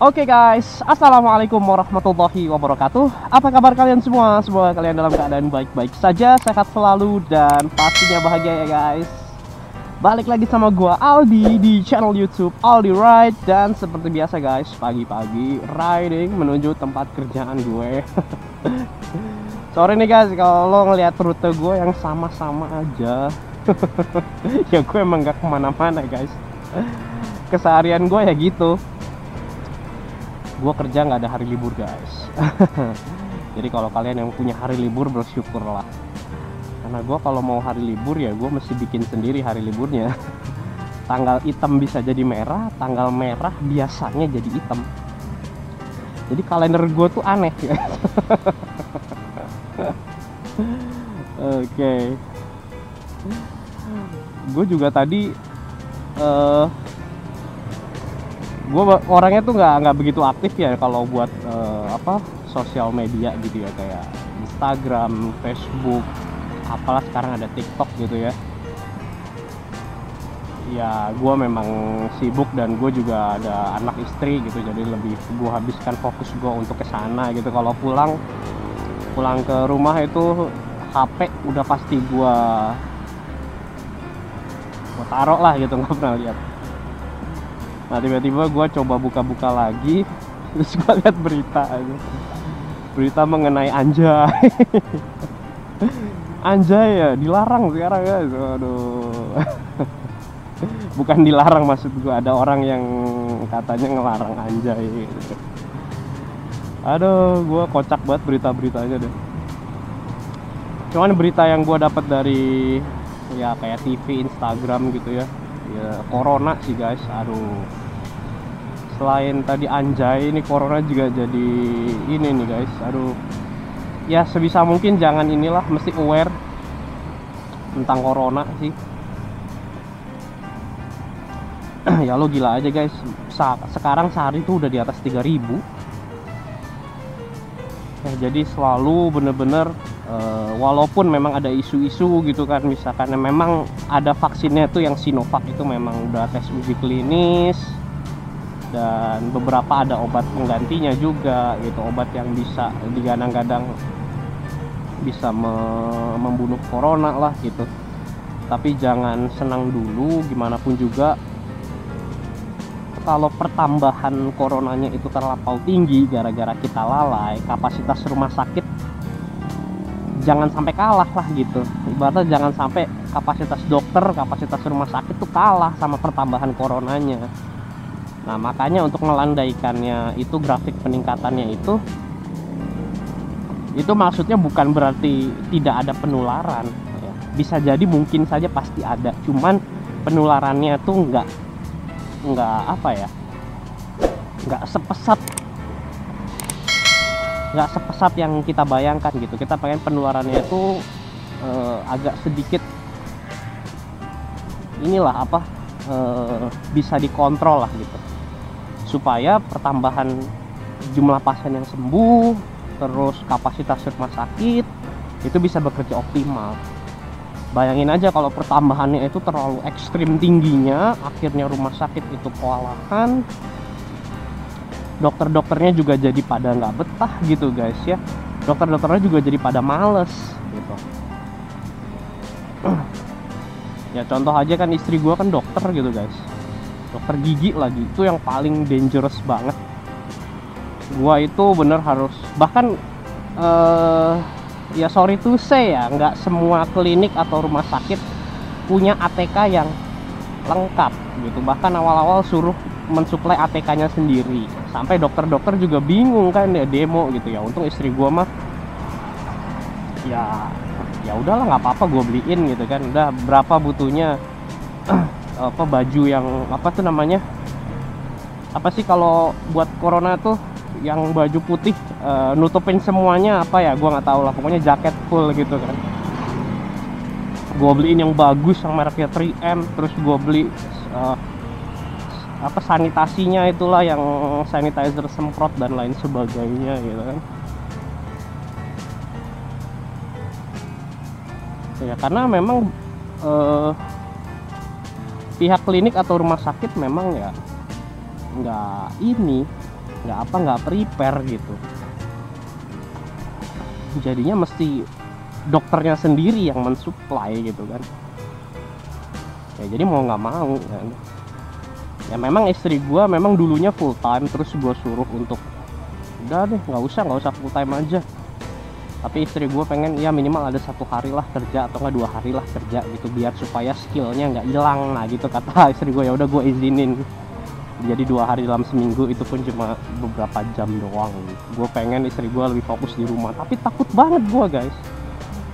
Oke guys, assalamualaikum warahmatullahi wabarakatuh. Apa kabar kalian semua? Semoga kalian dalam keadaan baik-baik saja, sehat selalu, dan pastinya bahagia ya guys. Balik lagi sama gua Aldi di channel YouTube Aldi Ride. Dan seperti biasa guys, pagi-pagi riding menuju tempat kerjaan gue. Sorry nih guys kalau lo ngeliat rute gue yang sama-sama aja. Ya gue emang gak kemana-mana guys. Keseharian gue ya gitu. Gue kerja nggak ada hari libur guys. Jadi kalau kalian yang punya hari libur bersyukurlah. Karena gue kalau mau hari libur ya gue mesti bikin sendiri hari liburnya. Tanggal hitam bisa jadi merah, tanggal merah biasanya jadi hitam. Jadi kalender gue tuh aneh guys. Oke. Gue juga tadi gue orangnya tuh nggak begitu aktif ya kalau buat sosial media gitu ya, kayak Instagram, Facebook, apalah sekarang ada TikTok gitu ya. Ya gue memang sibuk dan gue juga ada anak istri gitu, jadi lebih gue habiskan fokus gue untuk kesana gitu. Kalau pulang ke rumah itu HP udah pasti gue taruh lah gitu, nggak pernah lihat. Nah tiba-tiba gue coba buka-buka lagi, terus gue lihat berita mengenai anjay. Anjay ya dilarang sekarang guys. Aduh. Bukan dilarang, maksud gue ada orang yang katanya ngelarang anjay gitu. Aduh, gue kocak banget berita-beritanya deh. Cuman berita yang gue dapat dari ya kayak TV, Instagram gitu ya, ya corona sih guys. Aduh, selain tadi anjay, ini corona juga jadi ini nih guys. Aduh, ya sebisa mungkin jangan inilah, mesti aware tentang corona sih. Ya lo gila aja guys, sekarang sehari tuh udah di atas 3000. Ya, jadi selalu bener-bener walaupun memang ada isu-isu gitu kan, misalkan memang ada vaksinnya tuh yang Sinovac itu memang udah tes uji klinis, dan beberapa ada obat penggantinya juga gitu, obat yang bisa digadang-gadang bisa membunuh corona lah gitu. Tapi jangan senang dulu, gimana pun juga kalau pertambahan coronanya itu terlampau tinggi gara-gara kita lalai, kapasitas rumah sakit jangan sampai kalah lah gitu. Ibaratnya jangan sampai kapasitas dokter, kapasitas rumah sakit tuh kalah sama pertambahan coronanya. Nah makanya untuk melandaikannya itu, grafik peningkatannya itu maksudnya bukan berarti tidak ada penularan ya. Bisa jadi mungkin saja pasti ada, cuman penularannya tuh nggak sepesat yang kita bayangkan gitu. Kita pengen penularannya itu agak sedikit inilah bisa dikontrol lah gitu, supaya pertambahan jumlah pasien yang sembuh, terus kapasitas rumah sakit itu bisa bekerja optimal. Bayangin aja kalau pertambahannya itu terlalu ekstrim tingginya, akhirnya rumah sakit itu kewalahan, dokter-dokternya juga jadi pada nggak betah gitu guys ya. Dokter-dokternya juga jadi pada males gitu. Ya contoh aja kan, istri gua kan dokter gitu guys, dokter gigi lagi, itu yang paling dangerous banget. Gua itu bener harus, bahkan ya sorry to say ya, nggak semua klinik atau rumah sakit punya ATK yang lengkap gitu. Bahkan awal-awal suruh mensuplai ATK-nya sendiri, sampai dokter-dokter juga bingung kan ya, demo gitu ya. Untung istri gua mah ya udahlah, nggak apa-apa, gue beliin gitu kan. Udah berapa butuhnya baju yang tuh namanya apa sih kalau buat corona tuh, yang baju putih nutupin semuanya gue nggak tahu lah, pokoknya jaket full gitu kan. Gue beliin yang bagus, yang mereknya 3M. Terus gue beli sanitasinya itulah, yang sanitizer semprot dan lain sebagainya gitu kan. Ya karena memang pihak klinik atau rumah sakit memang ya nggak nggak prepare gitu. Jadinya mesti dokternya sendiri yang mensuplai gitu kan. Ya jadi mau nggak mau kan. Ya memang istri gue memang dulunya full time, terus gue suruh untuk udah deh nggak usah full time aja. Tapi istri gue pengen ya minimal ada 1 hari lah kerja atau nggak 2 hari lah kerja gitu, biar supaya skillnya nggak hilang. Nah gitu kata istri gue, ya udah gue izinin. Jadi 2 hari dalam seminggu, itu pun cuma beberapa jam doang. Gue pengen istri gue lebih fokus di rumah, tapi takut banget gue guys.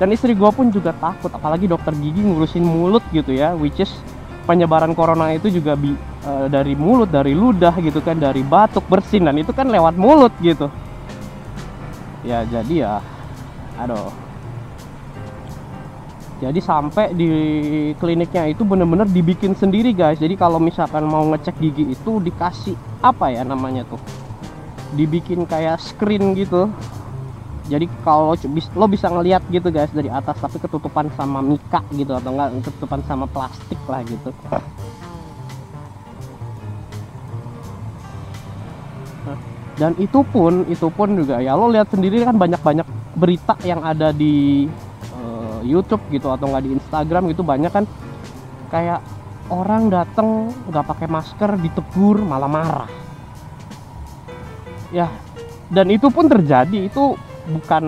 Dan istri gue pun juga takut, apalagi dokter gigi ngurusin mulut gitu ya, which is penyebaran corona itu juga dari mulut, dari ludah gitu kan, dari batuk, bersin, dan itu kan lewat mulut gitu. Ya jadi ya aduh, jadi sampai di kliniknya itu bener-bener dibikin sendiri guys. Jadi kalau misalkan mau ngecek gigi itu dikasih apa ya namanya tuh, dibikin kayak screen gitu. Jadi kalau lo bisa ngeliat gitu guys dari atas, tapi ketutupan sama mika gitu, atau enggak ketutupan sama plastik lah gitu. Dan itu pun juga ya lo lihat sendiri kan, banyak berita yang ada di YouTube gitu atau nggak di Instagram gitu, banyak kan kayak orang datang nggak pakai masker ditegur malah marah ya. Dan itu pun terjadi, itu bukan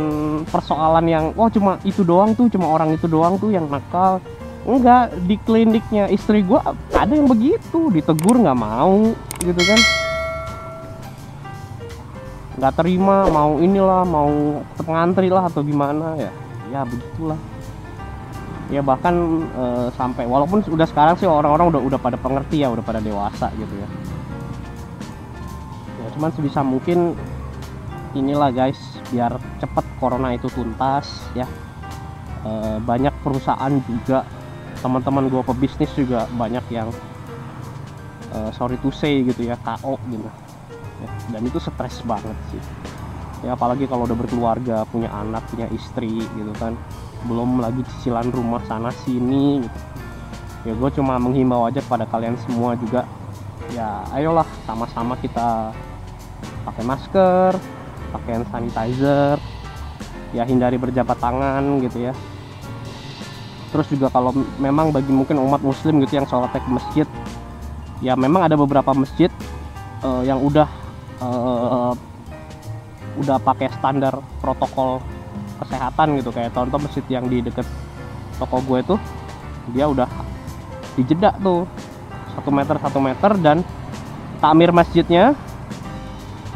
persoalan yang cuma itu doang tuh, cuma orang itu doang tuh yang nakal. Enggak, di kliniknya istri gue ada yang begitu, ditegur nggak mau gitu kan, nggak terima, mau inilah, mau ngantri lah atau gimana ya begitulah ya. Bahkan sampai walaupun udah sekarang sih orang-orang udah pada pengerti ya, udah pada dewasa gitu ya. Ya cuman sebisa mungkin inilah guys, biar cepet corona itu tuntas ya. Banyak perusahaan juga, teman-teman gue pebisnis juga banyak yang sorry to say gitu ya, KO gitu ya. Dan itu stres banget sih ya, apalagi kalau udah berkeluarga, punya anak, punya istri gitu kan, belum lagi cicilan rumah sana sini gitu. Ya gue cuma menghimbau aja kepada kalian semua juga ya, ayolah sama-sama kita pakai masker, pakai hand sanitizer ya, hindari berjabat tangan gitu ya. Terus juga kalau memang bagi mungkin umat muslim gitu yang sholatnya ke masjid, ya memang ada beberapa masjid yang udah pakai standar protokol kesehatan gitu. Kayak contoh masjid yang di deket toko gue tuh, dia udah dijeda tuh 1 meter dan takmir masjidnya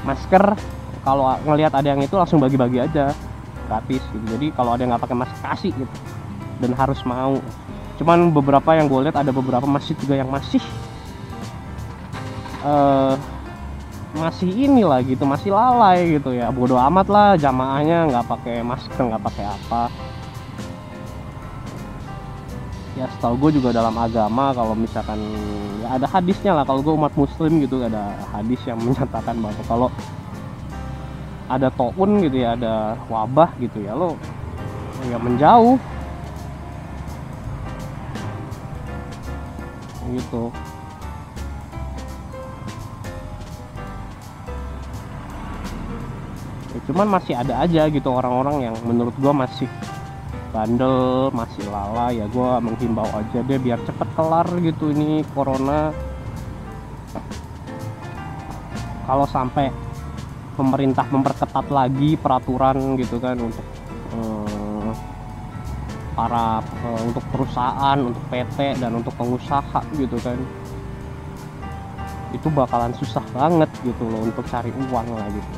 masker, kalau ngelihat ada yang itu langsung bagi-bagi aja gratis gitu. Jadi kalau ada yang nggak pakai masker kasih gitu, dan harus mau. Cuman beberapa yang gue lihat, ada beberapa masjid juga yang masih inilah gitu, masih lalai gitu ya. Bodoh amat lah jamaahnya nggak pakai masker, nggak pakai apa ya. Setahu gue juga dalam agama kalau misalkan ya ada hadisnya lah, kalau gue umat muslim gitu, ada hadis yang menyatakan bahwa kalau ada taun gitu ya, ada wabah gitu ya, lo ya menjauh gitu. Ya, cuman masih ada aja gitu orang-orang yang menurut gua masih bandel, masih lalai ya. Gua menghimbau aja deh biar cepet kelar gitu ini corona. Kalau sampai pemerintah memperketat lagi peraturan gitu kan untuk untuk perusahaan, untuk PT dan untuk pengusaha gitu kan, itu bakalan susah banget gitu loh untuk cari uang lah gitu.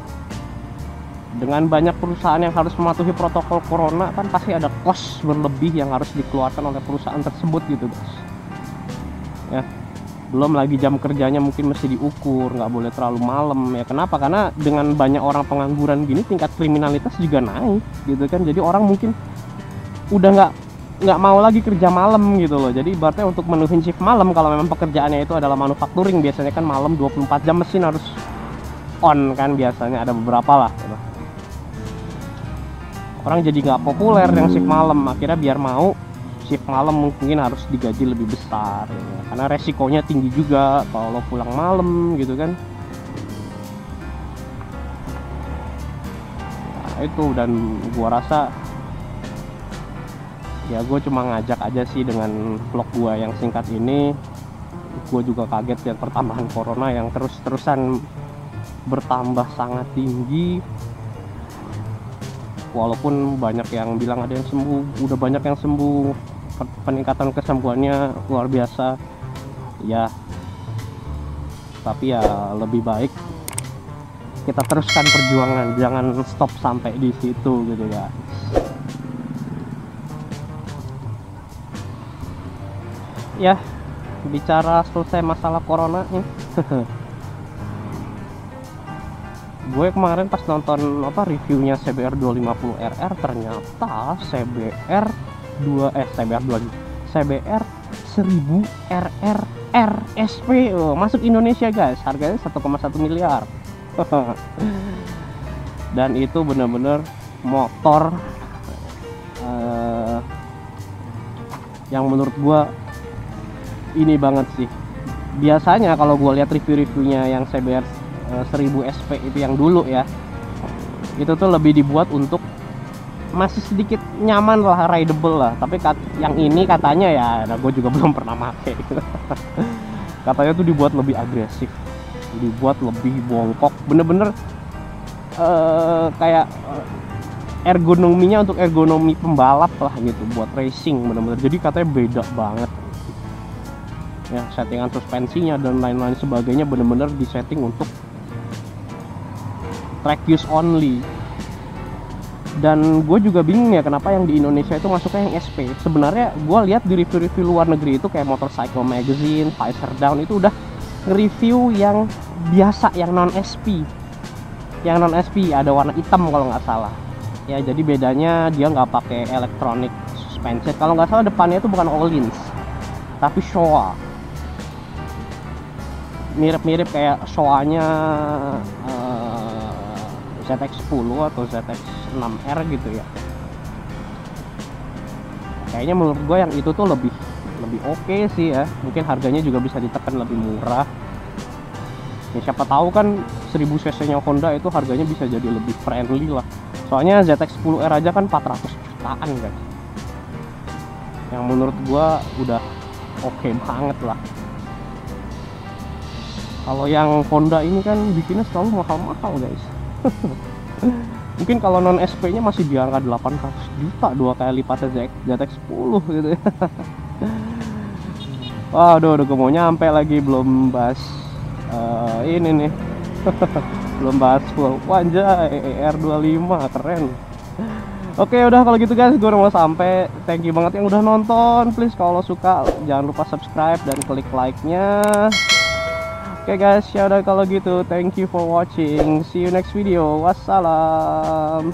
Dengan banyak perusahaan yang harus mematuhi protokol corona kan, pasti ada kos berlebih yang harus dikeluarkan oleh perusahaan tersebut gitu guys ya. Belum lagi jam kerjanya mungkin mesti diukur, nggak boleh terlalu malam ya. Kenapa? Karena dengan banyak orang pengangguran gini, tingkat kriminalitas juga naik gitu kan. Jadi orang mungkin udah nggak mau lagi kerja malam gitu loh. Jadi ibaratnya untuk menuhin shift malam, kalau memang pekerjaannya itu adalah manufacturing, biasanya kan malam 24 jam mesin harus on kan, biasanya ada beberapa lah gitu. Orang jadi nggak populer yang shift malam, akhirnya biar mau shift malam mungkin harus digaji lebih besar ya. Karena resikonya tinggi juga kalau lo pulang malam gitu kan. itu. Dan gua rasa ya gue cuma ngajak aja sih dengan vlog gua yang singkat ini. Gue juga kaget lihat pertambahan corona yang terus-terusan bertambah sangat tinggi. Walaupun banyak yang bilang ada yang sembuh, udah banyak yang sembuh, peningkatan kesembuhannya luar biasa ya. Tapi ya lebih baik kita teruskan perjuangan, jangan stop sampai di situ gitu ya. Ya, bicara selesai masalah corona nih. Gue kemarin pas nonton reviewnya CBR 250RR, ternyata CBR 1000 RR RSP masuk Indonesia guys, harganya 1,1 miliar. Dan itu bener-bener motor yang menurut gue ini banget sih. Biasanya kalau gue lihat review-reviewnya yang CBR 1000 SP itu yang dulu ya, itu tuh lebih dibuat untuk masih sedikit nyaman lah, rideable lah. Tapi yang ini katanya ya, nah gue juga belum pernah pakai. Katanya tuh dibuat lebih agresif, dibuat lebih bongkok, bener-bener kayak ergonominya untuk ergonomi pembalap lah gitu, buat racing bener-bener. Jadi katanya beda banget ya, settingan suspensinya dan lain-lain sebagainya bener-bener disetting untuk track use only. Dan gue juga bingung ya kenapa yang di Indonesia itu masuknya yang SP. Sebenarnya gue lihat di review-review luar negeri itu kayak Motorcycle Magazine, Visor Down itu udah review yang biasa, yang non SP. Yang non SP ada warna hitam kalau nggak salah. Ya jadi bedanya dia nggak pakai electronic suspension. Kalau nggak salah depannya itu bukan Öhlins, tapi Showa. Mirip-mirip kayak Showa-nya ZX10 atau ZX6R gitu ya. Kayaknya menurut gue yang itu tuh lebih oke sih ya. Mungkin harganya juga bisa ditekan lebih murah ya, siapa tahu kan 1000 cc nya Honda itu harganya bisa jadi lebih friendly lah. Soalnya ZX10R aja kan 400 jutaan guys, yang menurut gue udah oke banget lah. Kalau yang Honda ini kan bikinnya selalu mahal-mahal guys. Mungkin kalau non SP nya masih di angka 800 juta, 2 kali lipatnya ZX10 gitu ya. Waduh, udah gue mau nyampe lagi, belum bahas ini nih. Belum bahas full. Wanjay, R25 keren. Oke, udah kalau gitu guys, gue udah mau sampai. Thank you banget yang udah nonton. Please kalau suka jangan lupa subscribe dan klik like-nya. Oke guys, ya udah kalau gitu, thank you for watching. See you next video. Wassalam.